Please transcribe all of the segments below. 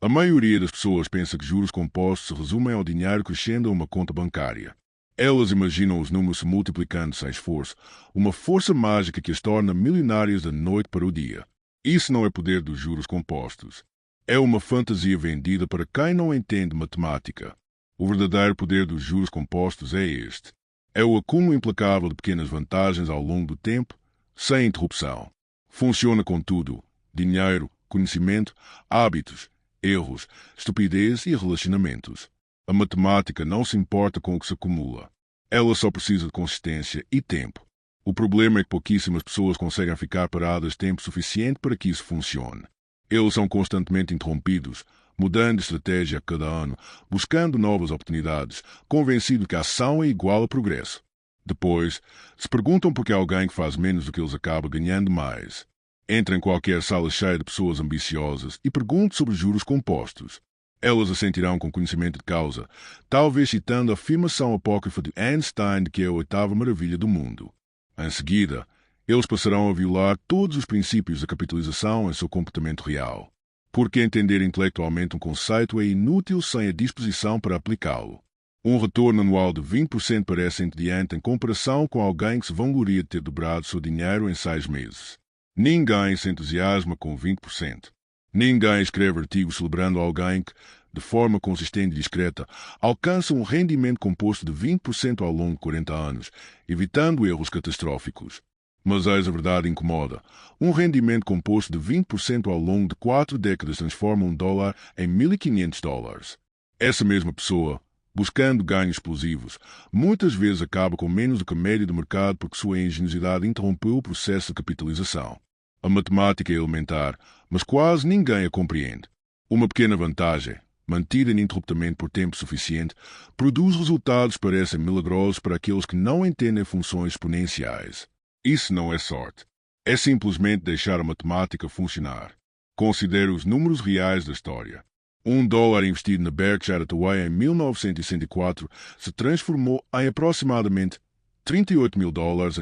A maioria das pessoas pensa que juros compostos se resumem ao dinheiro crescendo a uma conta bancária. Elas imaginam os números se multiplicando sem esforço, uma força mágica que as torna milionárias da noite para o dia. Isso não é poder dos juros compostos. É uma fantasia vendida para quem não entende matemática. O verdadeiro poder dos juros compostos é este. É o acúmulo implacável de pequenas vantagens ao longo do tempo, sem interrupção. Funciona com tudo: dinheiro, conhecimento, hábitos, erros, estupidez e relacionamentos. A matemática não se importa com o que se acumula. Ela só precisa de consistência e tempo. O problema é que pouquíssimas pessoas conseguem ficar paradas tempo suficiente para que isso funcione. Eles são constantemente interrompidos, mudando de estratégia a cada ano, buscando novas oportunidades, convencido que a ação é igual a progresso. Depois, se perguntam por que alguém que faz menos do que eles acaba ganhando mais. Entra em qualquer sala cheia de pessoas ambiciosas e pergunte sobre juros compostos. Elas assentirão com conhecimento de causa, talvez citando a afirmação apócrifa de Einstein de que é a oitava maravilha do mundo. Em seguida, eles passarão a violar todos os princípios da capitalização em seu comportamento real. Porque entender intelectualmente um conceito é inútil sem a disposição para aplicá-lo. Um retorno anual de 20% parece entediante em comparação com alguém que se vangloria de ter dobrado seu dinheiro em 6 meses. Ninguém se entusiasma com 20%. Ninguém escreve artigos celebrando alguém que, de forma consistente e discreta, alcança um rendimento composto de 20% ao longo de 40 anos, evitando erros catastróficos. Mas eis a verdade incomoda. Um rendimento composto de 20% ao longo de 4 décadas transforma $1 em $1.500. Essa mesma pessoa, buscando ganhos explosivos, muitas vezes acaba com menos do que a média do mercado porque sua engenhosidade interrompeu o processo de capitalização. A matemática é elementar, mas quase ninguém a compreende. Uma pequena vantagem, mantida ininterruptamente por tempo suficiente, produz resultados que parecem milagrosos para aqueles que não entendem funções exponenciais. Isso não é sorte. É simplesmente deixar a matemática funcionar. Considere os números reais da história. $1 investido na Berkshire Hathaway em 1964 se transformou em aproximadamente $38 mil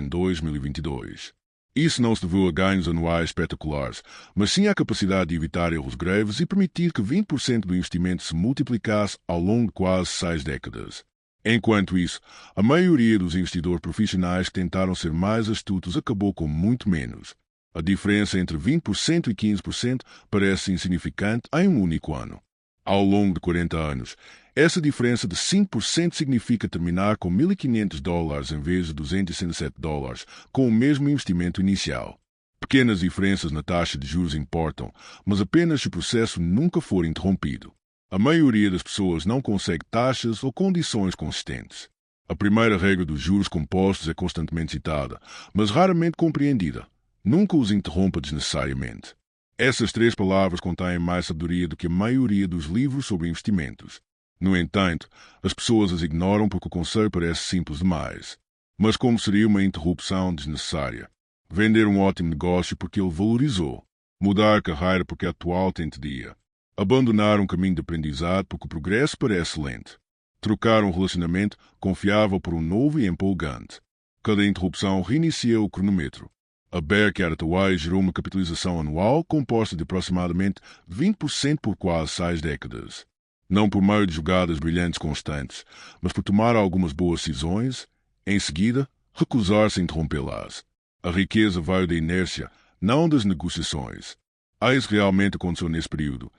em 2022. Isso não se deveu a ganhos anuais espetaculares, mas sim à capacidade de evitar erros graves e permitir que 20% do investimento se multiplicasse ao longo de quase 6 décadas. Enquanto isso, a maioria dos investidores profissionais que tentaram ser mais astutos acabou com muito menos. A diferença entre 20% e 15% parece insignificante em um único ano. Ao longo de 40 anos, essa diferença de 5% significa terminar com $1.500 em vez de $267 com o mesmo investimento inicial. Pequenas diferenças na taxa de juros importam, mas apenas se o processo nunca for interrompido. A maioria das pessoas não consegue taxas ou condições consistentes. A primeira regra dos juros compostos é constantemente citada, mas raramente compreendida. Nunca os interrompa desnecessariamente. Essas 3 palavras contêm mais sabedoria do que a maioria dos livros sobre investimentos. No entanto, as pessoas as ignoram porque o conselho parece simples demais. Mas como seria uma interrupção desnecessária? Vender um ótimo negócio porque ele valorizou. Mudar carreira porque a atual te entedia. Abandonar um caminho de aprendizado porque o progresso parece lento. Trocar um relacionamento confiável por um novo e empolgante. Cada interrupção reinicia o cronômetro. A Berkshire Hathaway gerou uma capitalização anual composta de aproximadamente 20% por quase 6 décadas. Não por meio de jogadas brilhantes constantes, mas por tomar algumas boas decisões, em seguida, recusar-se a interrompê-las. A riqueza veio da inércia, não das negociações. Isso realmente aconteceu nesse período.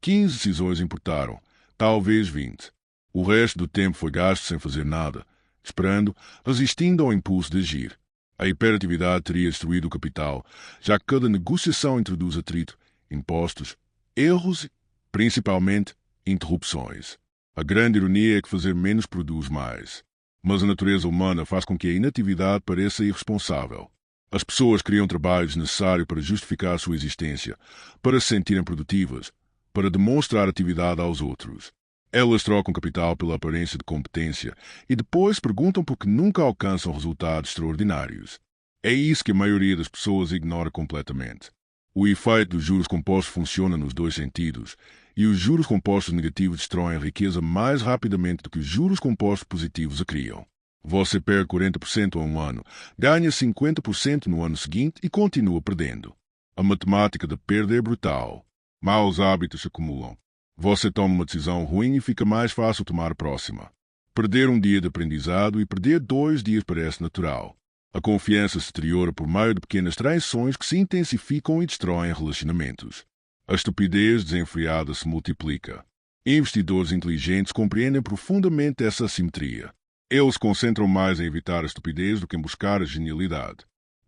15 decisões importaram, talvez 20. O resto do tempo foi gasto sem fazer nada, esperando, resistindo ao impulso de agir. A hiperatividade teria destruído o capital, já que cada negociação introduz atrito, impostos, erros e, principalmente, interrupções. A grande ironia é que fazer menos produz mais. Mas a natureza humana faz com que a inatividade pareça irresponsável. As pessoas criam trabalho desnecessário para justificar a sua existência, para se sentirem produtivas, para demonstrar atividade aos outros. Elas trocam capital pela aparência de competência e depois perguntam por que nunca alcançam resultados extraordinários. É isso que a maioria das pessoas ignora completamente. O efeito dos juros compostos funciona nos 2 sentidos, e os juros compostos negativos destroem a riqueza mais rapidamente do que os juros compostos positivos a criam. Você perde 40% a um ano, ganha 50% no ano seguinte e continua perdendo. A matemática da perda é brutal. Maus hábitos se acumulam. Você toma uma decisão ruim e fica mais fácil tomar a próxima. Perder um dia de aprendizado e perder 2 dias parece natural. A confiança se deteriora por meio de pequenas traições que se intensificam e destroem relacionamentos. A estupidez desenfreada se multiplica. Investidores inteligentes compreendem profundamente essa assimetria. Eles se concentram mais em evitar a estupidez do que em buscar a genialidade.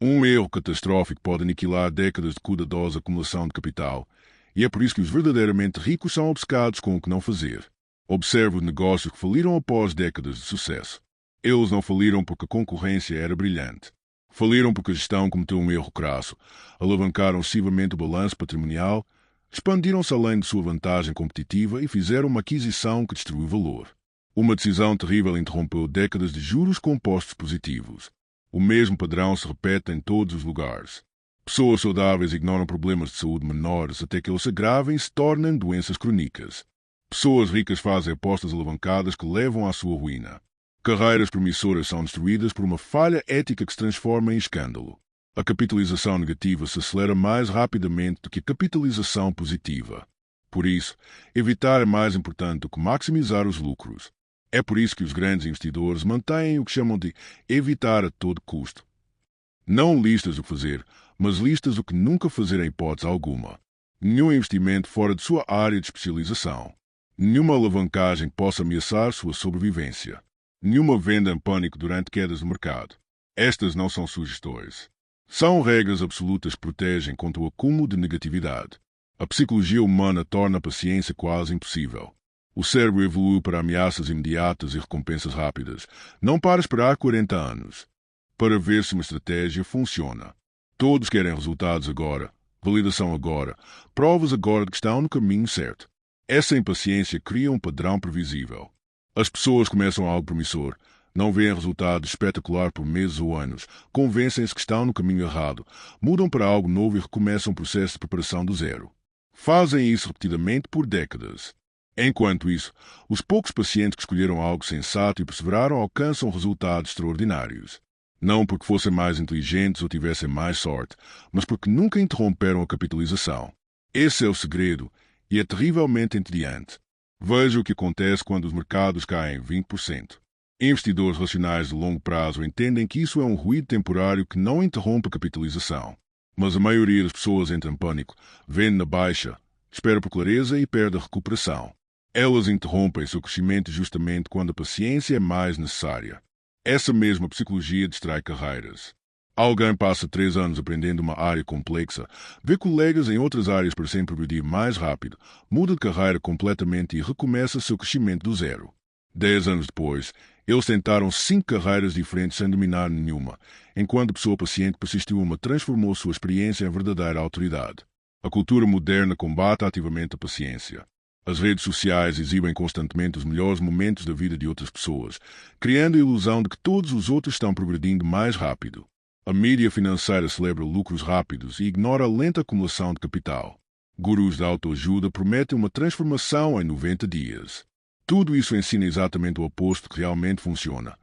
Um erro catastrófico pode aniquilar décadas de cuidadosa acumulação de capital, e é por isso que os verdadeiramente ricos são obcecados com o que não fazer. Observe os negócios que faliram após décadas de sucesso. Eles não faliram porque a concorrência era brilhante. Faliram porque a gestão cometeu um erro crasso, alavancaram excessivamente o balanço patrimonial, expandiram-se além de sua vantagem competitiva e fizeram uma aquisição que destruiu valor. Uma decisão terrível interrompeu décadas de juros compostos positivos. O mesmo padrão se repete em todos os lugares. Pessoas saudáveis ignoram problemas de saúde menores até que eles se agravem e se tornem doenças crônicas. Pessoas ricas fazem apostas alavancadas que levam à sua ruína. Carreiras promissoras são destruídas por uma falha ética que se transforma em escândalo. A capitalização negativa se acelera mais rapidamente do que a capitalização positiva. Por isso, evitar é mais importante do que maximizar os lucros. É por isso que os grandes investidores mantêm o que chamam de evitar a todo custo. Não listas o que fazer, mas listas o que nunca fazer em hipótese alguma. Nenhum investimento fora de sua área de especialização. Nenhuma alavancagem que possa ameaçar sua sobrevivência. Nenhuma venda em pânico durante quedas de mercado. Estas não são sugestões. São regras absolutas que protegem contra o acúmulo de negatividade. A psicologia humana torna a paciência quase impossível. O cérebro evoluiu para ameaças imediatas e recompensas rápidas, não para esperar 40 anos. Para ver se uma estratégia funciona. Todos querem resultados agora, validação agora, provas agora de que estão no caminho certo. Essa impaciência cria um padrão previsível. As pessoas começam algo promissor, não veem resultados espetaculares por meses ou anos, convencem-se que estão no caminho errado, mudam para algo novo e recomeçam o processo de preparação do zero. Fazem isso repetidamente por décadas. Enquanto isso, os poucos pacientes que escolheram algo sensato e perseveraram alcançam resultados extraordinários. Não porque fossem mais inteligentes ou tivessem mais sorte, mas porque nunca interromperam a capitalização. Esse é o segredo, e é terrivelmente entediante. Veja o que acontece quando os mercados caem 20%. Investidores racionais de longo prazo entendem que isso é um ruído temporário que não interrompe a capitalização. Mas a maioria das pessoas entra em pânico, vende na baixa, espera por clareza e perde a recuperação. Elas interrompem seu crescimento justamente quando a paciência é mais necessária. Essa mesma psicologia distrai carreiras. Alguém passa 3 anos aprendendo uma área complexa, vê colegas em outras áreas parecendo progredir mais rápido, muda de carreira completamente e recomeça seu crescimento do zero. 10 anos depois, eles tentaram 5 carreiras diferentes sem dominar nenhuma, enquanto a pessoa paciente persistiu uma transformou sua experiência em verdadeira autoridade. A cultura moderna combate ativamente a paciência. As redes sociais exibem constantemente os melhores momentos da vida de outras pessoas, criando a ilusão de que todos os outros estão progredindo mais rápido. A mídia financeira celebra lucros rápidos e ignora a lenta acumulação de capital. Gurus da autoajuda prometem uma transformação em 90 dias. Tudo isso ensina exatamente o oposto que realmente funciona.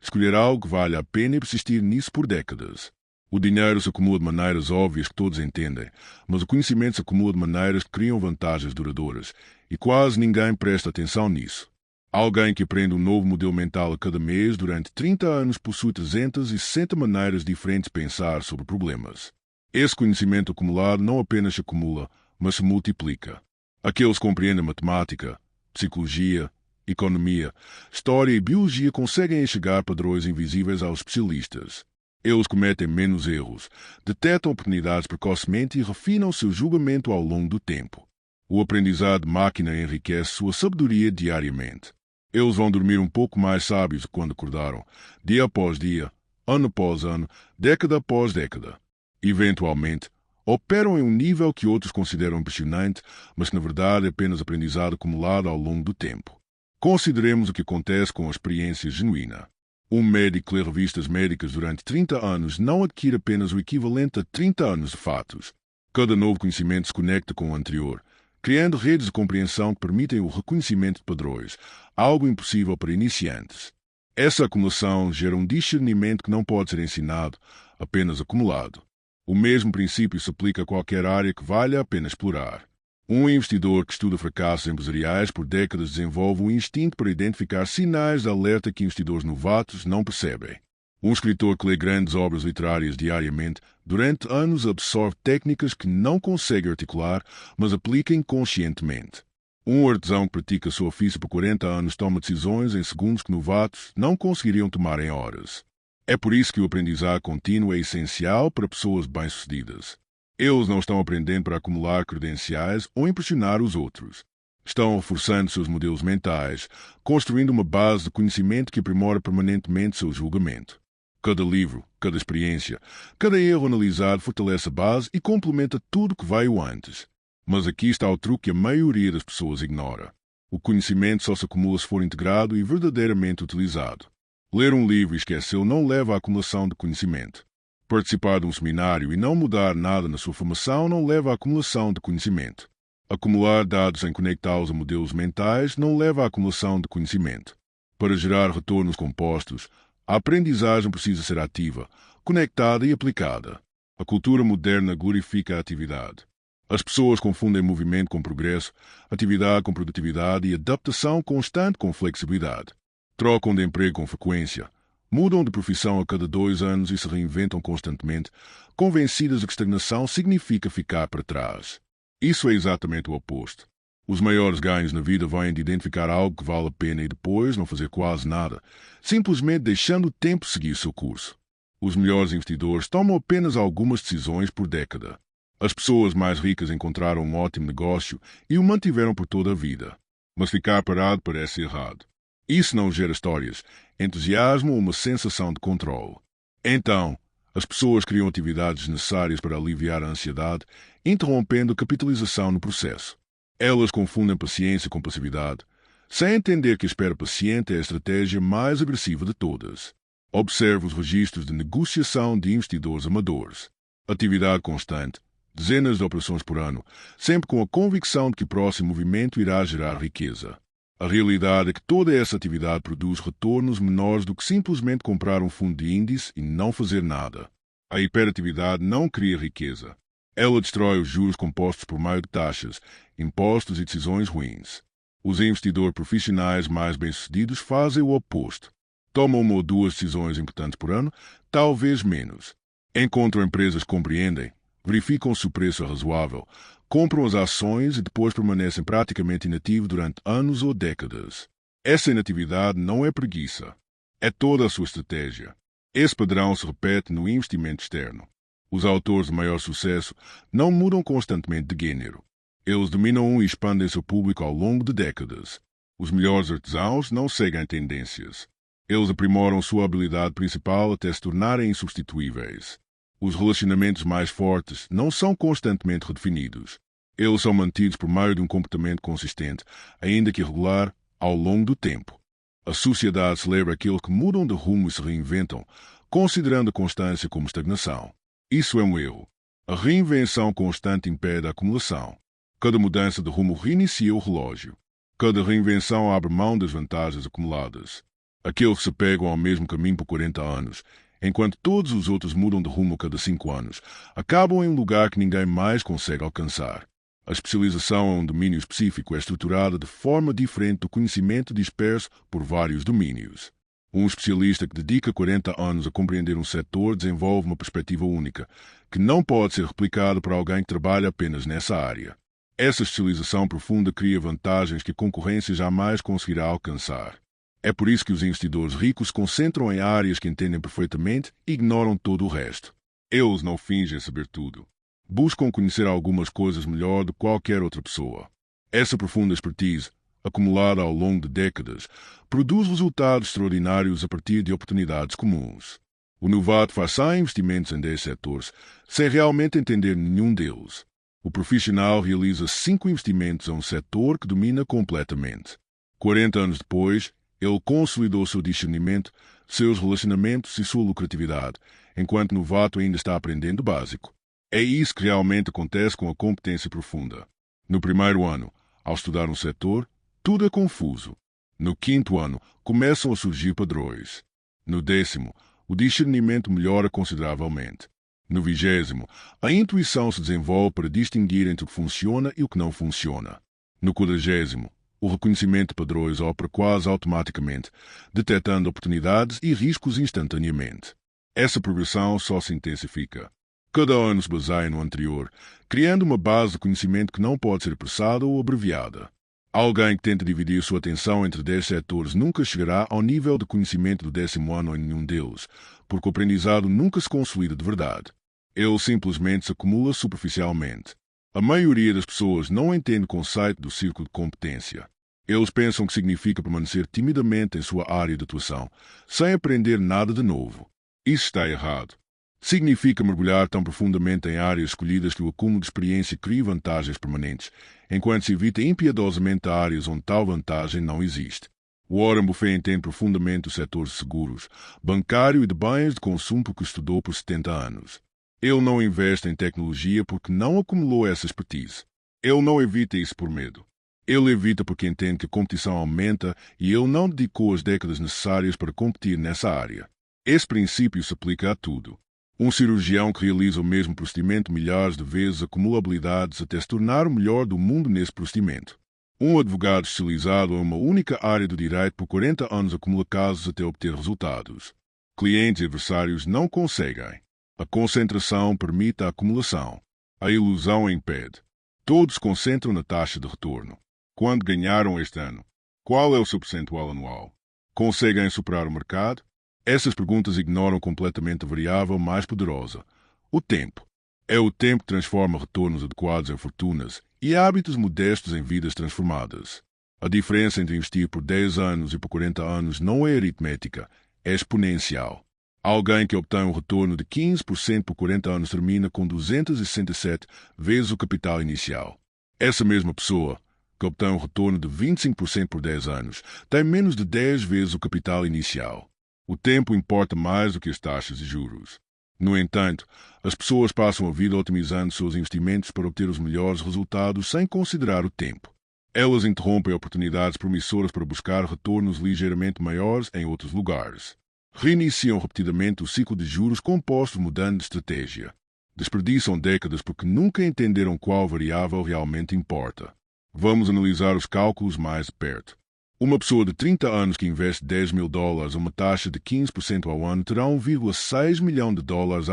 Escolher algo que vale a pena e persistir nisso por décadas. O dinheiro se acumula de maneiras óbvias que todos entendem, mas o conhecimento se acumula de maneiras que criam vantagens duradouras, e quase ninguém presta atenção nisso. Alguém que aprende um novo modelo mental a cada mês durante 30 anos possui 360 maneiras diferentes de pensar sobre problemas. Esse conhecimento acumulado não apenas se acumula, mas se multiplica. Aqueles que compreendem matemática, psicologia, economia, história e biologia conseguem enxergar padrões invisíveis aos especialistas. Eles cometem menos erros, detectam oportunidades precocemente e refinam seu julgamento ao longo do tempo. O aprendizado de máquina enriquece sua sabedoria diariamente. Eles vão dormir um pouco mais sábios quando acordaram, dia após dia, ano após ano, década após década. Eventualmente, operam em um nível que outros consideram impressionante, mas que na verdade é apenas aprendizado acumulado ao longo do tempo. Consideremos o que acontece com a experiência genuína. Um médico que lê revistas médicas durante 30 anos não adquire apenas o equivalente a 30 anos de fatos. Cada novo conhecimento se conecta com o anterior, criando redes de compreensão que permitem o reconhecimento de padrões, algo impossível para iniciantes. Essa acumulação gera um discernimento que não pode ser ensinado, apenas acumulado. O mesmo princípio se aplica a qualquer área que valha a pena explorar. Um investidor que estuda fracassos empresariais por décadas desenvolve um instinto para identificar sinais de alerta que investidores novatos não percebem. Um escritor que lê grandes obras literárias diariamente, durante anos absorve técnicas que não consegue articular, mas aplica inconscientemente. Um artesão que pratica seu ofício por 40 anos toma decisões em segundos que novatos não conseguiriam tomar em horas. É por isso que o aprendizado contínuo é essencial para pessoas bem-sucedidas. Eles não estão aprendendo para acumular credenciais ou impressionar os outros. Estão reforçando seus modelos mentais, construindo uma base de conhecimento que aprimora permanentemente seu julgamento. Cada livro, cada experiência, cada erro analisado fortalece a base e complementa tudo que veio antes. Mas aqui está o truque que a maioria das pessoas ignora. O conhecimento só se acumula se for integrado e verdadeiramente utilizado. Ler um livro e esquecê-lo não leva à acumulação de conhecimento. Participar de um seminário e não mudar nada na sua formação não leva à acumulação de conhecimento. Acumular dados sem conectá-los a modelos mentais não leva à acumulação de conhecimento. Para gerar retornos compostos, a aprendizagem precisa ser ativa, conectada e aplicada. A cultura moderna glorifica a atividade. As pessoas confundem movimento com progresso, atividade com produtividade e adaptação constante com flexibilidade. Trocam de emprego com frequência, mudam de profissão a cada 2 anos e se reinventam constantemente, convencidas de que estagnação significa ficar para trás. Isso é exatamente o oposto. Os maiores ganhos na vida vêm de identificar algo que vale a pena e depois não fazer quase nada, simplesmente deixando o tempo seguir seu curso. Os melhores investidores tomam apenas algumas decisões por década. As pessoas mais ricas encontraram um ótimo negócio e o mantiveram por toda a vida. Mas ficar parado parece errado. Isso não gera histórias, entusiasmo ou uma sensação de controle. Então, as pessoas criam atividades necessárias para aliviar a ansiedade, interrompendo a capitalização no processo. Elas confundem paciência com passividade, sem entender que a espera paciente é a estratégia mais agressiva de todas. Observe os registros de negociação de investidores amadores. Atividade constante, dezenas de operações por ano, sempre com a convicção de que o próximo movimento irá gerar riqueza. A realidade é que toda essa atividade produz retornos menores do que simplesmente comprar um fundo de índice e não fazer nada. A hiperatividade não cria riqueza. Ela destrói os juros compostos por meio de taxas, impostos e decisões ruins. Os investidores profissionais mais bem-sucedidos fazem o oposto. Tomam 1 ou 2 decisões importantes por ano, talvez menos. Encontram empresas que compreendem, verificam se o preço é razoável, compram as ações e depois permanecem praticamente inativos durante anos ou décadas. Essa inatividade não é preguiça. É toda a sua estratégia. Esse padrão se repete no investimento externo. Os autores de maior sucesso não mudam constantemente de gênero. Eles dominam e expandem seu público ao longo de décadas. Os melhores artesãos não seguem tendências. Eles aprimoram sua habilidade principal até se tornarem insubstituíveis. Os relacionamentos mais fortes não são constantemente redefinidos. Eles são mantidos por meio de um comportamento consistente, ainda que irregular, ao longo do tempo. A sociedade celebra aqueles que mudam de rumo e se reinventam, considerando a constância como estagnação. Isso é um erro. A reinvenção constante impede a acumulação. Cada mudança de rumo reinicia o relógio. Cada reinvenção abre mão das vantagens acumuladas. Aqueles que se pegam ao mesmo caminho por 40 anos, enquanto todos os outros mudam de rumo a cada 5 anos, acabam em um lugar que ninguém mais consegue alcançar. A especialização em um domínio específico é estruturada de forma diferente do conhecimento disperso por vários domínios. Um especialista que dedica 40 anos a compreender um setor desenvolve uma perspectiva única, que não pode ser replicada por alguém que trabalha apenas nessa área. Essa especialização profunda cria vantagens que a concorrência jamais conseguirá alcançar. É por isso que os investidores ricos se concentram em áreas que entendem perfeitamente e ignoram todo o resto. Eles não fingem saber tudo. Buscam conhecer algumas coisas melhor do que qualquer outra pessoa. Essa profunda expertise, acumulada ao longo de décadas, produz resultados extraordinários a partir de oportunidades comuns. O novato faz 100 investimentos em 10 setores, sem realmente entender nenhum deles. O profissional realiza 5 investimentos em um setor que domina completamente. 40 anos depois, ele consolidou seu discernimento, seus relacionamentos e sua lucratividade, enquanto o novato ainda está aprendendo o básico. É isso que realmente acontece com a competência profunda. No primeiro ano, ao estudar um setor, tudo é confuso. No 5º ano, começam a surgir padrões. No 10º, o discernimento melhora consideravelmente. No 20º, a intuição se desenvolve para distinguir entre o que funciona e o que não funciona. No 40º, o reconhecimento de padrões opera quase automaticamente, detectando oportunidades e riscos instantaneamente. Essa progressão só se intensifica. Cada ano se baseia no anterior, criando uma base de conhecimento que não pode ser apressada ou abreviada. Alguém que tenta dividir sua atenção entre 10 setores nunca chegará ao nível de conhecimento do 10º ano em nenhum deles, porque o aprendizado nunca se consolida de verdade. Ele simplesmente se acumula superficialmente. A maioria das pessoas não entende o conceito do círculo de competência. Eles pensam que significa permanecer timidamente em sua área de atuação, sem aprender nada de novo. Isso está errado. Significa mergulhar tão profundamente em áreas escolhidas que o acúmulo de experiência crie vantagens permanentes, enquanto se evita impiedosamente áreas onde tal vantagem não existe. Warren Buffett entende profundamente os setores de seguros, bancário e de bens de consumo porque estudou por 70 anos. Ele não investe em tecnologia porque não acumulou essa expertise. Ele não evita isso por medo. Ele evita porque entende que a competição aumenta e ele não dedicou as décadas necessárias para competir nessa área. Esse princípio se aplica a tudo. Um cirurgião que realiza o mesmo procedimento milhares de vezes acumula habilidades até se tornar o melhor do mundo nesse procedimento. Um advogado especializado em uma única área do direito por 40 anos acumula casos até obter resultados. Clientes e adversários não conseguem. A concentração permite a acumulação. A ilusão impede. Todos se concentram na taxa de retorno. Quando ganharam este ano? Qual é o seu percentual anual? Conseguem superar o mercado? Essas perguntas ignoram completamente a variável mais poderosa, o tempo. É o tempo que transforma retornos adequados em fortunas e hábitos modestos em vidas transformadas. A diferença entre investir por 10 anos e por 40 anos não é aritmética, é exponencial. Alguém que obtém um retorno de 15% por 40 anos termina com 267 vezes o capital inicial. Essa mesma pessoa, que obtém um retorno de 25% por 10 anos, tem menos de 10 vezes o capital inicial. O tempo importa mais do que as taxas de juros. No entanto, as pessoas passam a vida otimizando seus investimentos para obter os melhores resultados sem considerar o tempo. Elas interrompem oportunidades promissoras para buscar retornos ligeiramente maiores em outros lugares. Reiniciam repetidamente o ciclo de juros compostos mudando de estratégia. Desperdiçam décadas porque nunca entenderam qual variável realmente importa. Vamos analisar os cálculos mais de perto. Uma pessoa de 30 anos que investe $10.000 a uma taxa de 15% ao ano terá $1,6 milhão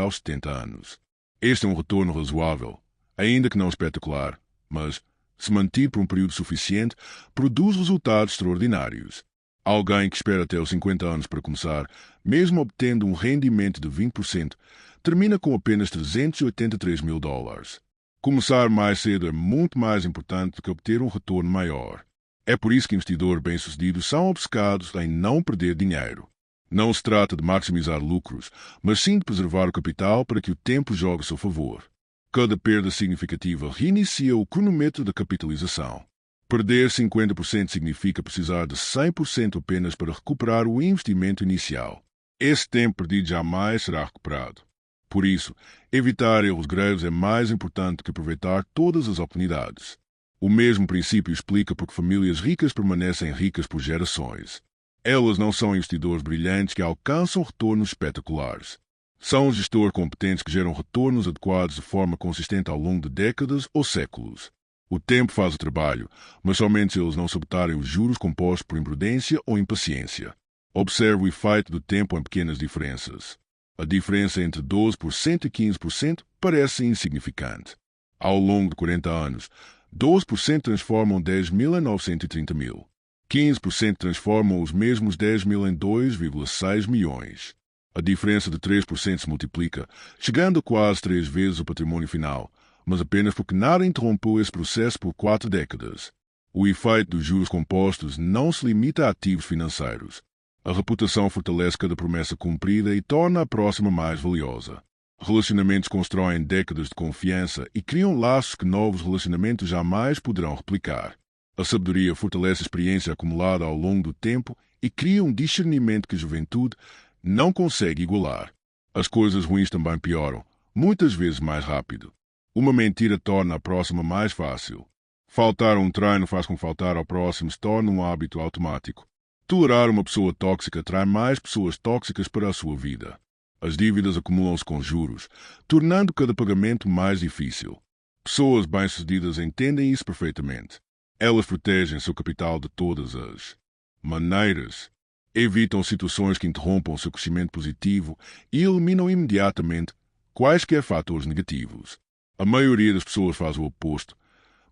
aos 70 anos. Este é um retorno razoável, ainda que não espetacular, mas, se mantido por um período suficiente, produz resultados extraordinários. Alguém que espera até os 50 anos para começar, mesmo obtendo um rendimento de 20%, termina com apenas $383.000. Começar mais cedo é muito mais importante do que obter um retorno maior. É por isso que investidores bem-sucedidos são obcecados em não perder dinheiro. Não se trata de maximizar lucros, mas sim de preservar o capital para que o tempo jogue a seu favor. Cada perda significativa reinicia o cronômetro da capitalização. Perder 50% significa precisar de 100% apenas para recuperar o investimento inicial. Esse tempo perdido jamais será recuperado. Por isso, evitar erros graves é mais importante que aproveitar todas as oportunidades. O mesmo princípio explica por que famílias ricas permanecem ricas por gerações. Elas não são investidores brilhantes que alcançam retornos espetaculares. São gestores competentes que geram retornos adequados de forma consistente ao longo de décadas ou séculos. O tempo faz o trabalho, mas somente se eles não sabotarem os juros compostos por imprudência ou impaciência. Observe o efeito do tempo em pequenas diferenças. A diferença entre 12% e 15% parece insignificante. Ao longo de 40 anos, 12% transformam 10.000 em 930.000. 15% transformam os mesmos 10.000 em 2,6 milhões. A diferença de 3% se multiplica, chegando a quase 3 vezes o patrimônio final, mas apenas porque nada interrompeu esse processo por 4 décadas. O efeito dos juros compostos não se limita a ativos financeiros. A reputação fortalece cada promessa cumprida e torna a próxima mais valiosa. Relacionamentos constroem décadas de confiança e criam laços que novos relacionamentos jamais poderão replicar. A sabedoria fortalece a experiência acumulada ao longo do tempo e cria um discernimento que a juventude não consegue igualar. As coisas ruins também pioram, muitas vezes mais rápido. Uma mentira torna a próxima mais fácil. Faltar a um treino faz com que faltar ao próximo se torne um hábito automático. Tolerar uma pessoa tóxica atrai mais pessoas tóxicas para a sua vida. As dívidas acumulam-se com juros, tornando cada pagamento mais difícil. Pessoas bem-sucedidas entendem isso perfeitamente. Elas protegem seu capital de todas as maneiras, evitam situações que interrompam seu crescimento positivo e eliminam imediatamente quaisquer fatores negativos. A maioria das pessoas faz o oposto.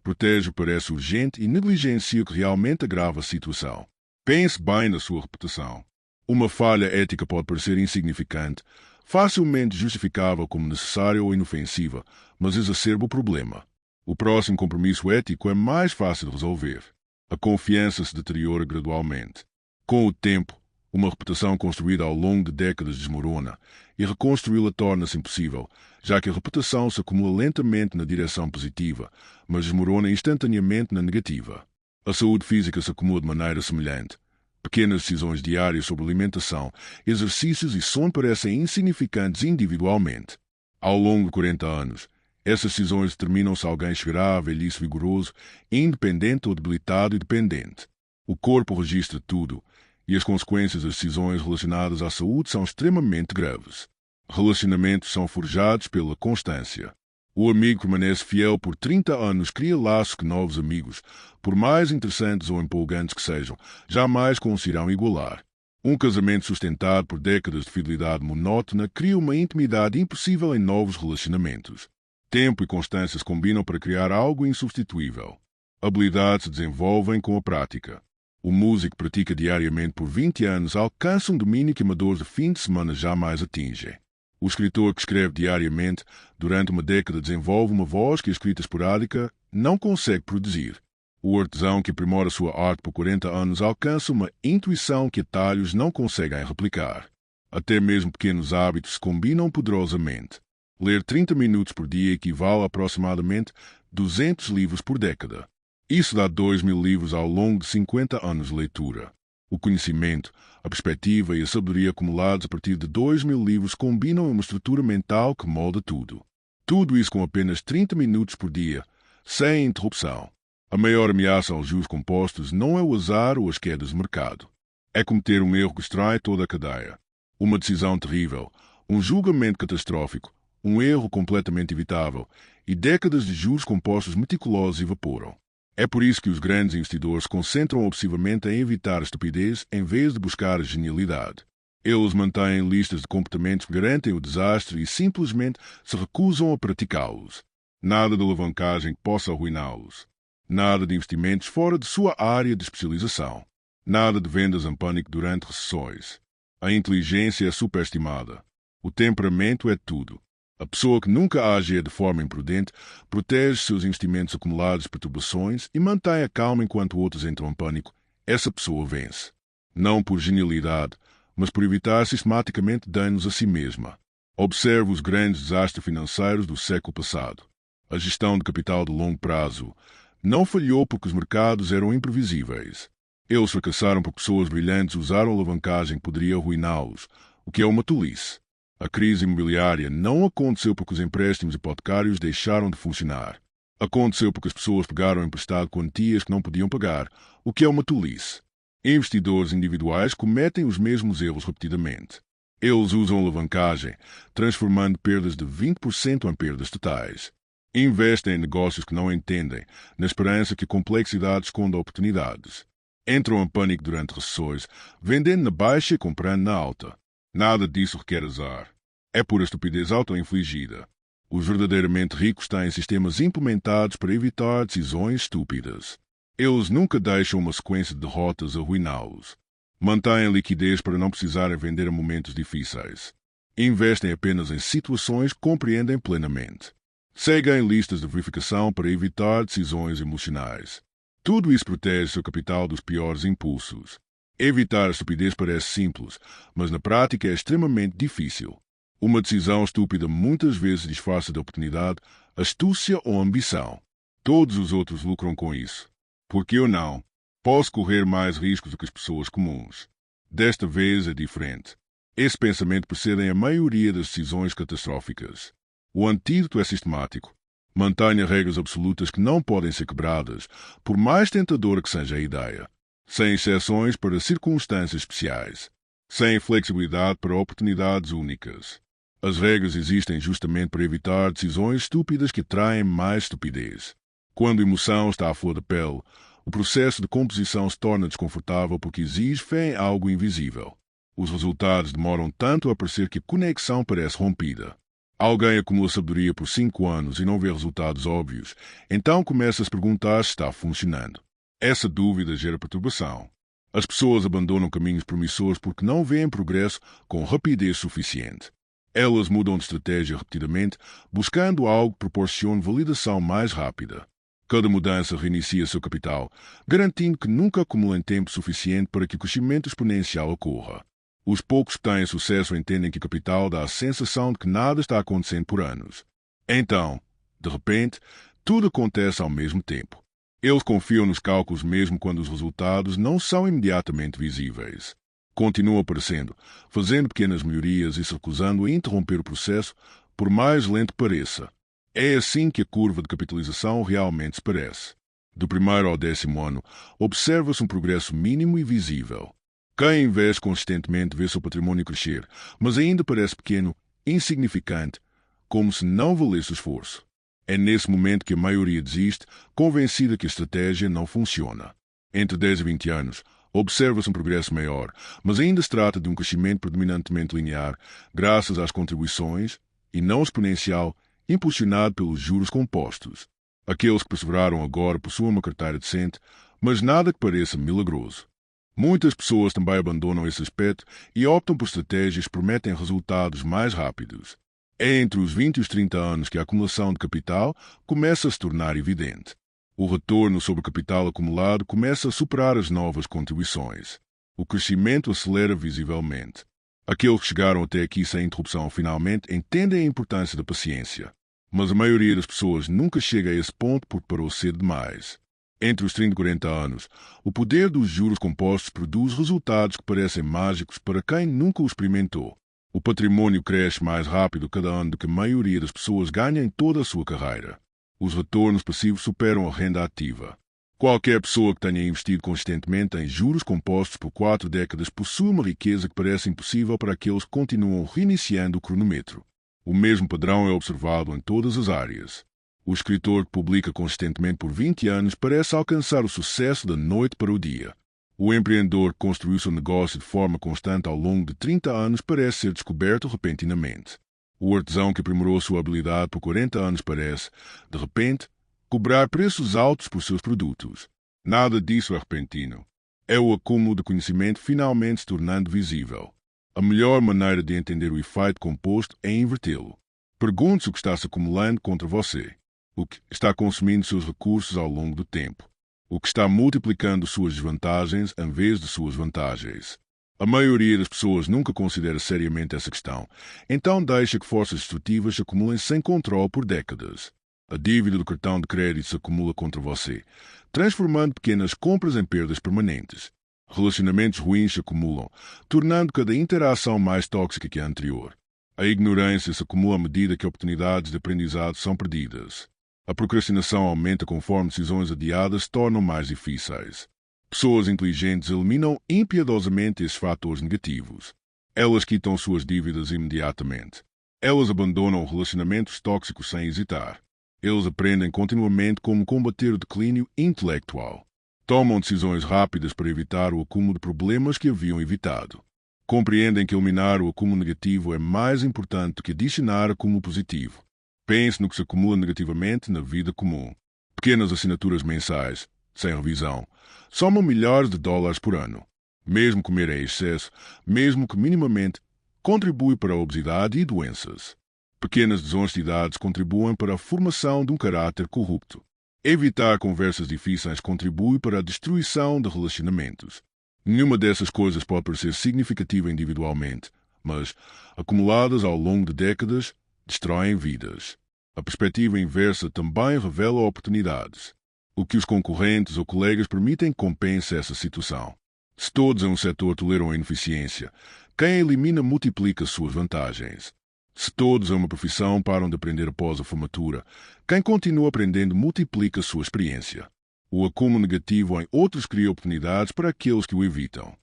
Protege o que parece urgente e negligencia o que realmente agrava a situação. Pense bem na sua reputação. Uma falha ética pode parecer insignificante, facilmente justificável como necessária ou inofensiva, mas exacerba o problema. O próximo compromisso ético é mais fácil de resolver. A confiança se deteriora gradualmente. Com o tempo, uma reputação construída ao longo de décadas desmorona e reconstruí-la torna-se impossível, já que a reputação se acumula lentamente na direção positiva, mas desmorona instantaneamente na negativa. A saúde física se acumula de maneira semelhante. Pequenas decisões diárias sobre alimentação, exercícios e sono parecem insignificantes individualmente. Ao longo de 40 anos, essas decisões determinam se alguém chegará à velhice vigoroso, independente ou debilitado e dependente. O corpo registra tudo, e as consequências das decisões relacionadas à saúde são extremamente graves. Relacionamentos são forjados pela constância. O amigo permanece fiel por 30 anos, cria laços que novos amigos, por mais interessantes ou empolgantes que sejam, jamais conseguirão igualar. Um casamento sustentado por décadas de fidelidade monótona cria uma intimidade impossível em novos relacionamentos. Tempo e constância se combinam para criar algo insubstituível. Habilidades se desenvolvem com a prática. O músico que pratica diariamente por 20 anos alcança um domínio que amadores de fim de semana jamais atingem. O escritor que escreve diariamente durante uma década desenvolve uma voz que a escrita esporádica não consegue produzir. O artesão que aprimora sua arte por 40 anos alcança uma intuição que atalhos não conseguem replicar. Até mesmo pequenos hábitos se combinam poderosamente. Ler 30 minutos por dia equivale a aproximadamente 200 livros por década. Isso dá 2.000 livros ao longo de 50 anos de leitura. O conhecimento, a perspectiva e a sabedoria acumulados a partir de 2.000 livros combinam em uma estrutura mental que molda tudo. Tudo isso com apenas 30 minutos por dia, sem interrupção. A maior ameaça aos juros compostos não é o azar ou as quedas de mercado. É cometer um erro que destrói toda a cadeia. Uma decisão terrível, um julgamento catastrófico, um erro completamente evitável e décadas de juros compostos meticulosos evaporam. É por isso que os grandes investidores se concentram obsessivamente em evitar a estupidez em vez de buscar a genialidade. Eles mantêm listas de comportamentos que garantem o desastre e simplesmente se recusam a praticá-los. Nada de alavancagem que possa arruiná-los. Nada de investimentos fora de sua área de especialização. Nada de vendas em pânico durante recessões. A inteligência é superestimada. O temperamento é tudo. A pessoa que nunca age de forma imprudente protege seus investimentos acumulados de perturbações e mantém a calma enquanto outros entram em pânico. Essa pessoa vence. Não por genialidade, mas por evitar sistematicamente danos a si mesma. Observe os grandes desastres financeiros do século passado. A gestão de capital de longo prazo não falhou porque os mercados eram imprevisíveis. Eles fracassaram porque pessoas brilhantes usaram alavancagem que poderia arruiná-los, o que é uma tolice. A crise imobiliária não aconteceu porque os empréstimos hipotecários deixaram de funcionar. Aconteceu porque as pessoas pegaram emprestado quantias que não podiam pagar, o que é uma tolice. Investidores individuais cometem os mesmos erros repetidamente. Eles usam alavancagem, transformando perdas de 20% em perdas totais. Investem em negócios que não entendem, na esperança que a complexidade esconda oportunidades. Entram em pânico durante recessões, vendendo na baixa e comprando na alta. Nada disso requer azar. É pura estupidez auto-infligida. Os verdadeiramente ricos têm sistemas implementados para evitar decisões estúpidas. Eles nunca deixam uma sequência de derrotas arruiná-los. Mantêm liquidez para não precisarem vender em momentos difíceis. Investem apenas em situações que compreendem plenamente. Seguem listas de verificação para evitar decisões emocionais. Tudo isso protege seu capital dos piores impulsos. Evitar a estupidez parece simples, mas na prática é extremamente difícil. Uma decisão estúpida muitas vezes disfarça de oportunidade, astúcia ou ambição. Todos os outros lucram com isso. Porque eu não? Posso correr mais riscos do que as pessoas comuns. Desta vez é diferente. Esse pensamento precede a maioria das decisões catastróficas. O antídoto é sistemático. Mantenha regras absolutas que não podem ser quebradas, por mais tentadora que seja a ideia. Sem exceções para circunstâncias especiais. sem flexibilidade para oportunidades únicas. As regras existem justamente para evitar decisões estúpidas que traem mais estupidez. Quando a emoção está à flor da pele, o processo de composição se torna desconfortável porque exige fé em algo invisível. Os resultados demoram tanto a aparecer que a conexão parece rompida. Alguém acumula sabedoria por 5 anos e não vê resultados óbvios, então começa a se perguntar se está funcionando. Essa dúvida gera perturbação. As pessoas abandonam caminhos promissores porque não veem progresso com rapidez suficiente. Elas mudam de estratégia repetidamente, buscando algo que proporcione validação mais rápida. Cada mudança reinicia seu capital, garantindo que nunca acumulem tempo suficiente para que o crescimento exponencial ocorra. Os poucos que têm sucesso entendem que o capital dá a sensação de que nada está acontecendo por anos. Então, de repente, tudo acontece ao mesmo tempo. Eles confiam nos cálculos mesmo quando os resultados não são imediatamente visíveis. Continuam aparecendo, fazendo pequenas melhorias e se recusando a interromper o processo, por mais lento que pareça. É assim que a curva de capitalização realmente se parece. Do primeiro ao 10º ano, observa-se um progresso mínimo e visível. Quem investe consistentemente vê seu patrimônio crescer, mas ainda parece pequeno, insignificante, como se não valesse o esforço. É nesse momento que a maioria desiste, convencida que a estratégia não funciona. Entre 10 e 20 anos, observa-se um progresso maior, mas ainda se trata de um crescimento predominantemente linear, graças às contribuições, e não exponencial, impulsionado pelos juros compostos. Aqueles que perseveraram agora possuem uma carteira decente, mas nada que pareça milagroso. Muitas pessoas também abandonam esse aspecto e optam por estratégias que prometem resultados mais rápidos. É entre os 20 e os 30 anos que a acumulação de capital começa a se tornar evidente. O retorno sobre o capital acumulado começa a superar as novas contribuições. O crescimento acelera visivelmente. Aqueles que chegaram até aqui sem interrupção finalmente entendem a importância da paciência. Mas a maioria das pessoas nunca chega a esse ponto porque parou cedo demais. Entre os 30 e 40 anos, o poder dos juros compostos produz resultados que parecem mágicos para quem nunca o experimentou. O patrimônio cresce mais rápido cada ano do que a maioria das pessoas ganha em toda a sua carreira. Os retornos passivos superam a renda ativa. Qualquer pessoa que tenha investido consistentemente em juros compostos por 4 décadas possui uma riqueza que parece impossível para aqueles que continuam reiniciando o cronômetro. O mesmo padrão é observado em todas as áreas. O escritor que publica consistentemente por 20 anos parece alcançar o sucesso da noite para o dia. O empreendedor que construiu seu negócio de forma constante ao longo de 30 anos parece ser descoberto repentinamente. O artesão que aprimorou sua habilidade por 40 anos parece, de repente, cobrar preços altos por seus produtos. Nada disso é repentino. É o acúmulo de conhecimento finalmente se tornando visível. A melhor maneira de entender o efeito composto é invertê-lo. Pergunte-se o que está se acumulando contra você. O que está consumindo seus recursos ao longo do tempo. O que está multiplicando suas desvantagens em vez de suas vantagens. A maioria das pessoas nunca considera seriamente essa questão, então deixa que forças destrutivas se acumulem sem controle por décadas. A dívida do cartão de crédito se acumula contra você, transformando pequenas compras em perdas permanentes. Relacionamentos ruins se acumulam, tornando cada interação mais tóxica que a anterior. A ignorância se acumula à medida que oportunidades de aprendizado são perdidas. A procrastinação aumenta conforme decisões adiadas se tornam mais difíceis. Pessoas inteligentes eliminam impiedosamente esses fatores negativos. Elas quitam suas dívidas imediatamente. Elas abandonam relacionamentos tóxicos sem hesitar. Eles aprendem continuamente como combater o declínio intelectual. Tomam decisões rápidas para evitar o acúmulo de problemas que haviam evitado. Compreendem que eliminar o acúmulo negativo é mais importante do que adicionar acúmulo positivo. Pense no que se acumula negativamente na vida comum. Pequenas assinaturas mensais, sem revisão, somam milhares de dólares por ano. Mesmo comer em excesso, mesmo que minimamente, contribui para a obesidade e doenças. Pequenas desonestidades contribuem para a formação de um caráter corrupto. Evitar conversas difíceis contribui para a destruição de relacionamentos. Nenhuma dessas coisas pode parecer significativa individualmente, mas, acumuladas ao longo de décadas, destroem vidas. A perspectiva inversa também revela oportunidades. O que os concorrentes ou colegas permitem compensa essa situação. Se todos em um setor toleram a ineficiência, quem a elimina multiplica suas vantagens. Se todos em uma profissão param de aprender após a formatura, quem continua aprendendo multiplica sua experiência. O acúmulo negativo em outros cria oportunidades para aqueles que o evitam.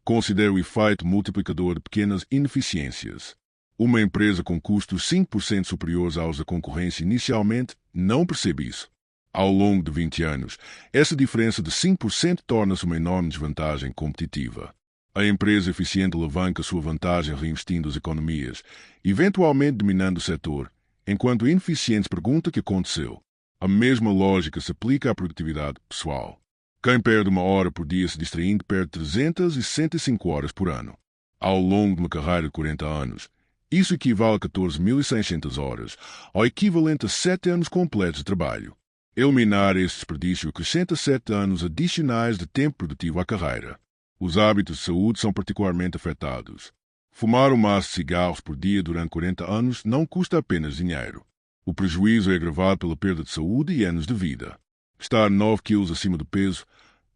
Considere o efeito multiplicador de pequenas ineficiências. Uma empresa com custos 5% superiores aos da concorrência inicialmente não percebe isso. Ao longo de 20 anos, essa diferença de 5% torna-se uma enorme desvantagem competitiva. A empresa eficiente alavanca sua vantagem reinvestindo as economias, eventualmente dominando o setor, enquanto o ineficiente pergunta o que aconteceu. A mesma lógica se aplica à produtividade pessoal. Quem perde 1 hora por dia se distraindo perde 365 horas por ano. Ao longo de uma carreira de 40 anos, isso equivale a 14.600 horas, ao equivalente a 7 anos completos de trabalho. Eliminar esse desperdício acrescenta 7 anos adicionais de tempo produtivo à carreira. Os hábitos de saúde são particularmente afetados. Fumar um maço de cigarros por dia durante 40 anos não custa apenas dinheiro. O prejuízo é agravado pela perda de saúde e anos de vida. Estar 9 quilos acima do peso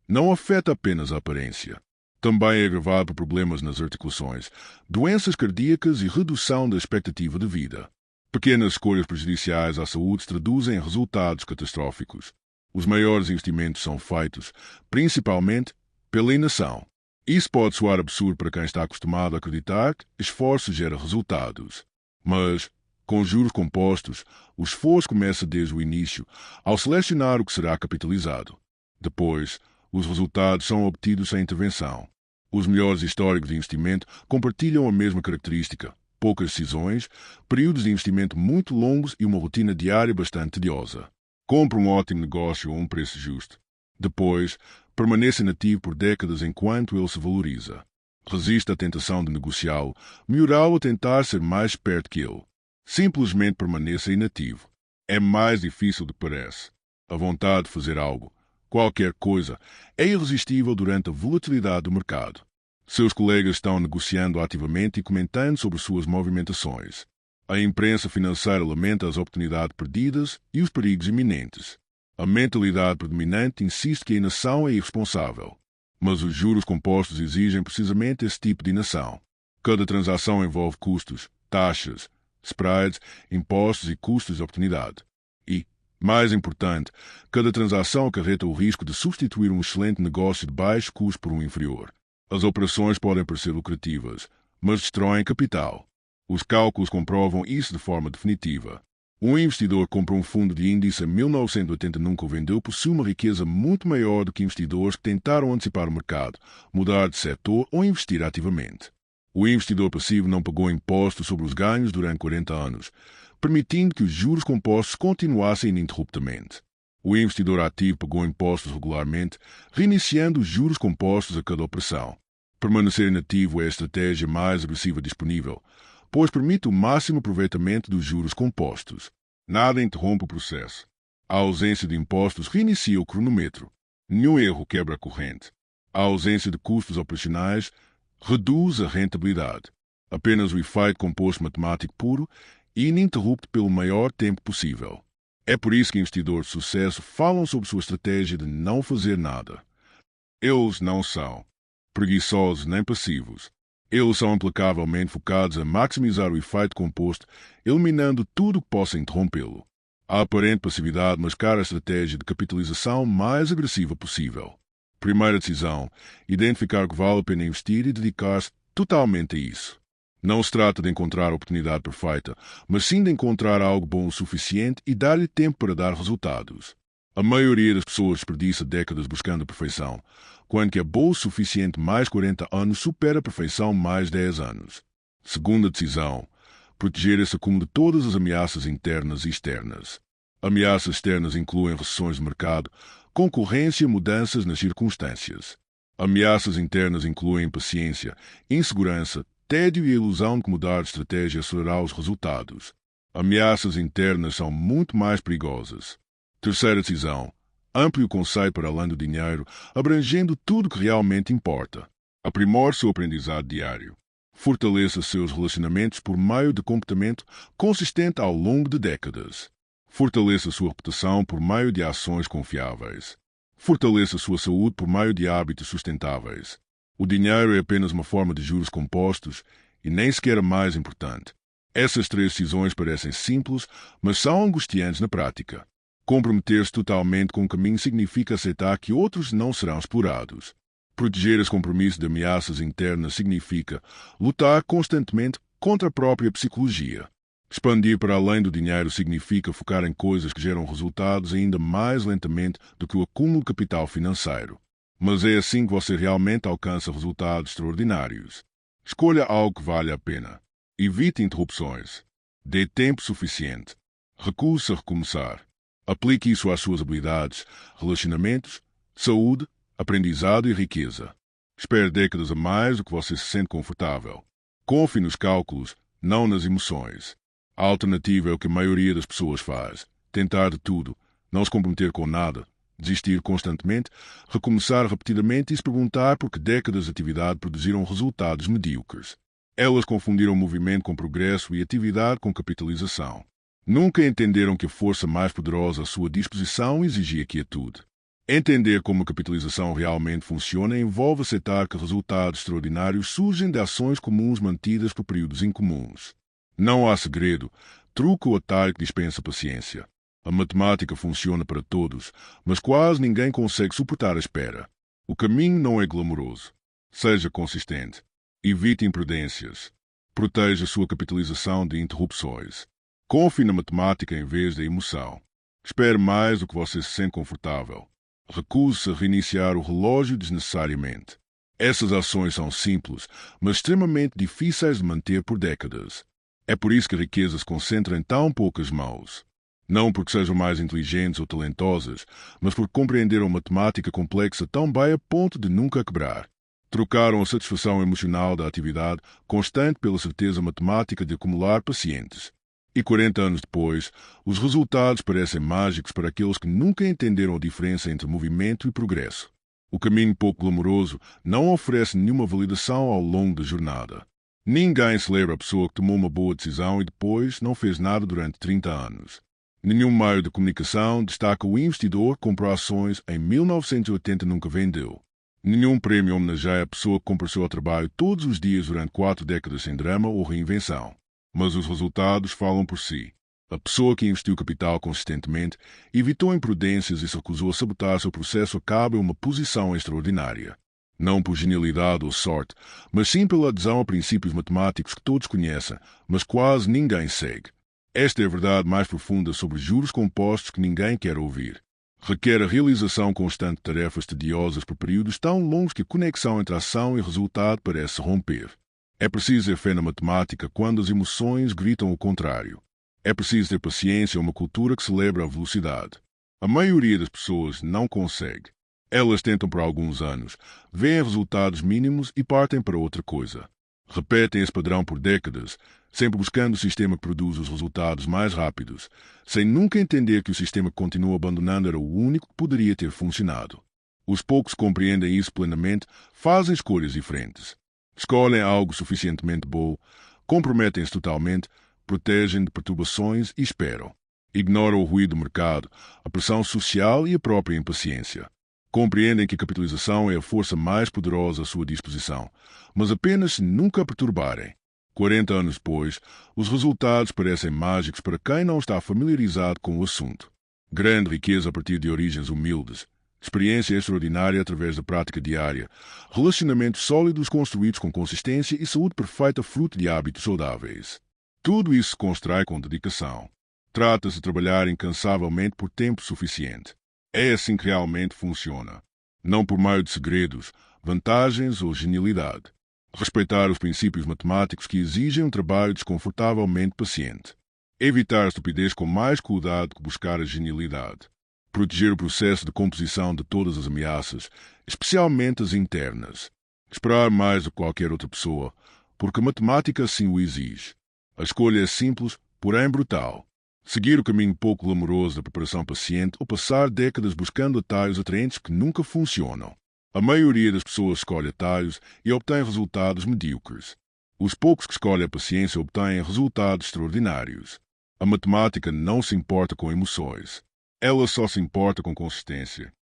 não afeta apenas a aparência. Também é agravado por problemas nas articulações, doenças cardíacas e redução da expectativa de vida. Pequenas escolhas prejudiciais à saúde se traduzem em resultados catastróficos. Os maiores investimentos são feitos, principalmente, pela inação. Isso pode soar absurdo para quem está acostumado a acreditar que esforço gera resultados. Mas, com juros compostos, o esforço começa desde o início, ao selecionar o que será capitalizado. Depois, os resultados são obtidos sem intervenção. Os melhores históricos de investimento compartilham a mesma característica: poucas decisões, períodos de investimento muito longos e uma rotina diária bastante tediosa. Compre um ótimo negócio a um preço justo. Depois, permaneça inativo por décadas enquanto ele se valoriza. Resista à tentação de negociá-lo, melhorá-lo a tentar ser mais esperto que ele. Simplesmente permaneça inativo. É mais difícil do que parece. A vontade de fazer algo, qualquer coisa, é irresistível durante a volatilidade do mercado. Seus colegas estão negociando ativamente e comentando sobre suas movimentações. A imprensa financeira lamenta as oportunidades perdidas e os perigos iminentes. A mentalidade predominante insiste que a inação é irresponsável. Mas os juros compostos exigem precisamente esse tipo de inação. Cada transação envolve custos, taxas, spreads, impostos e custos de oportunidade. E, mais importante, cada transação acarreta o risco de substituir um excelente negócio de baixo custo por um inferior. As operações podem parecer lucrativas, mas destroem capital. Os cálculos comprovam isso de forma definitiva. Um investidor compra um fundo de índice em 1980 nunca o vendeu, possui uma riqueza muito maior do que investidores que tentaram antecipar o mercado, mudar de setor ou investir ativamente. O investidor passivo não pagou impostos sobre os ganhos durante 40 anos, permitindo que os juros compostos continuassem ininterruptamente. O investidor ativo pagou impostos regularmente, reiniciando os juros compostos a cada operação. Permanecer inativo é a estratégia mais agressiva disponível, pois permite o máximo aproveitamento dos juros compostos. Nada interrompe o processo. A ausência de impostos reinicia o cronômetro. Nenhum erro quebra a corrente. A ausência de custos operacionais reduz a rentabilidade. Apenas o efeito composto matemático puro e ininterrupto pelo maior tempo possível. É por isso que investidores de sucesso falam sobre sua estratégia de não fazer nada. Eles não são preguiçosos nem passivos. Eles são implacavelmente focados a maximizar o efeito composto, eliminando tudo que possa interrompê-lo. A aparente passividade mascara a estratégia de capitalização mais agressiva possível. Primeira decisão: identificar que vale a pena investir e dedicar-se totalmente a isso. Não se trata de encontrar a oportunidade perfeita, mas sim de encontrar algo bom o suficiente e dar-lhe tempo para dar resultados. A maioria das pessoas desperdiça décadas buscando a perfeição, quando que é boa o suficiente mais 40 anos supera a perfeição mais 10 anos. Segunda decisão: proteger esse acúmulo de todas as ameaças internas e externas. Ameaças externas incluem recessões de mercado, concorrência e mudanças nas circunstâncias. Ameaças internas incluem impaciência, insegurança, tédio e a ilusão de que mudar de estratégia acelerará os resultados. Ameaças internas são muito mais perigosas. Terceira decisão: amplie o conceito para além do dinheiro, abrangendo tudo que realmente importa. Aprimore seu aprendizado diário. Fortaleça seus relacionamentos por meio de comportamento consistente ao longo de décadas. Fortaleça sua reputação por meio de ações confiáveis. Fortaleça sua saúde por meio de hábitos sustentáveis. O dinheiro é apenas uma forma de juros compostos e nem sequer a mais importante. Essas três decisões parecem simples, mas são angustiantes na prática. Comprometer-se totalmente com o caminho significa aceitar que outros não serão explorados. Proteger esse compromisso de ameaças internas significa lutar constantemente contra a própria psicologia. Expandir para além do dinheiro significa focar em coisas que geram resultados ainda mais lentamente do que o acúmulo de capital financeiro. Mas é assim que você realmente alcança resultados extraordinários. Escolha algo que vale a pena. Evite interrupções. Dê tempo suficiente. Recuse-se a recomeçar. Aplique isso às suas habilidades, relacionamentos, saúde, aprendizado e riqueza. Espere décadas a mais do que você se sente confortável. Confie nos cálculos, não nas emoções. A alternativa é o que a maioria das pessoas faz. Tentar de tudo, não se comprometer com nada, desistir constantemente, recomeçar repetidamente e se perguntar por que décadas de atividade produziram resultados medíocres. Elas confundiram movimento com progresso e atividade com capitalização. Nunca entenderam que a força mais poderosa à sua disposição exigia quietude. Entender como a capitalização realmente funciona envolve aceitar que resultados extraordinários surgem de ações comuns mantidas por períodos incomuns. Não há segredo, truque ou atalho que dispensa paciência. A matemática funciona para todos, mas quase ninguém consegue suportar a espera. O caminho não é glamouroso. Seja consistente. Evite imprudências. Proteja a sua capitalização de interrupções. Confie na matemática em vez da emoção. Espere mais do que você se sente confortável. Recuse-se a reiniciar o relógio desnecessariamente. Essas ações são simples, mas extremamente difíceis de manter por décadas. É por isso que a riqueza se concentra em tão poucas mãos. Não porque sejam mais inteligentes ou talentosas, mas porque compreenderam matemática complexa tão bem a ponto de nunca quebrar. Trocaram a satisfação emocional da atividade constante pela certeza matemática de acumular pacientes. E 40 anos depois, os resultados parecem mágicos para aqueles que nunca entenderam a diferença entre movimento e progresso. O caminho pouco glamouroso não oferece nenhuma validação ao longo da jornada. Ninguém celebra a pessoa que tomou uma boa decisão e depois não fez nada durante 30 anos. Nenhum meio de comunicação destaca o investidor que comprou ações em 1980 e nunca vendeu. Nenhum prêmio homenageia a pessoa que compareceu ao trabalho todos os dias durante 4 décadas sem drama ou reinvenção. Mas os resultados falam por si. A pessoa que investiu capital consistentemente, evitou imprudências e se recusou a sabotar seu processo acaba em uma posição extraordinária. Não por genialidade ou sorte, mas sim pela adesão a princípios matemáticos que todos conhecem, mas quase ninguém segue. Esta é a verdade mais profunda sobre juros compostos que ninguém quer ouvir. Requer a realização constante de tarefas tediosas por períodos tão longos que a conexão entre ação e resultado parece romper. É preciso ter fé na matemática quando as emoções gritam o contrário. É preciso ter paciência e uma cultura que celebra a velocidade. A maioria das pessoas não consegue. Elas tentam por alguns anos, veem resultados mínimos e partem para outra coisa. Repetem esse padrão por décadas, sempre buscando o sistema que produz os resultados mais rápidos, sem nunca entender que o sistema que continuam abandonando era o único que poderia ter funcionado. Os poucos que compreendem isso plenamente fazem escolhas diferentes. Escolhem algo suficientemente bom, comprometem-se totalmente, protegem de perturbações e esperam. Ignoram o ruído do mercado, a pressão social e a própria impaciência. Compreendem que a capitalização é a força mais poderosa à sua disposição, mas apenas se nunca a perturbarem. 40 anos depois, os resultados parecem mágicos para quem não está familiarizado com o assunto. Grande riqueza a partir de origens humildes, experiência extraordinária através da prática diária, relacionamentos sólidos construídos com consistência e saúde perfeita fruto de hábitos saudáveis. Tudo isso se constrói com dedicação. Trata-se de trabalhar incansavelmente por tempo suficiente. É assim que realmente funciona. Não por meio de segredos, vantagens ou genialidade. Respeitar os princípios matemáticos que exigem um trabalho desconfortavelmente paciente. Evitar a estupidez com mais cuidado que buscar a genialidade. Proteger o processo de composição de todas as ameaças, especialmente as internas. Esperar mais do que qualquer outra pessoa, porque a matemática assim o exige. A escolha é simples, porém brutal. Seguir o caminho pouco glamouroso da preparação paciente ou passar décadas buscando atalhos atraentes que nunca funcionam. A maioria das pessoas escolhe atalhos e obtém resultados medíocres. Os poucos que escolhem a paciência obtêm resultados extraordinários. A matemática não se importa com emoções. Ela só se importa com consistência.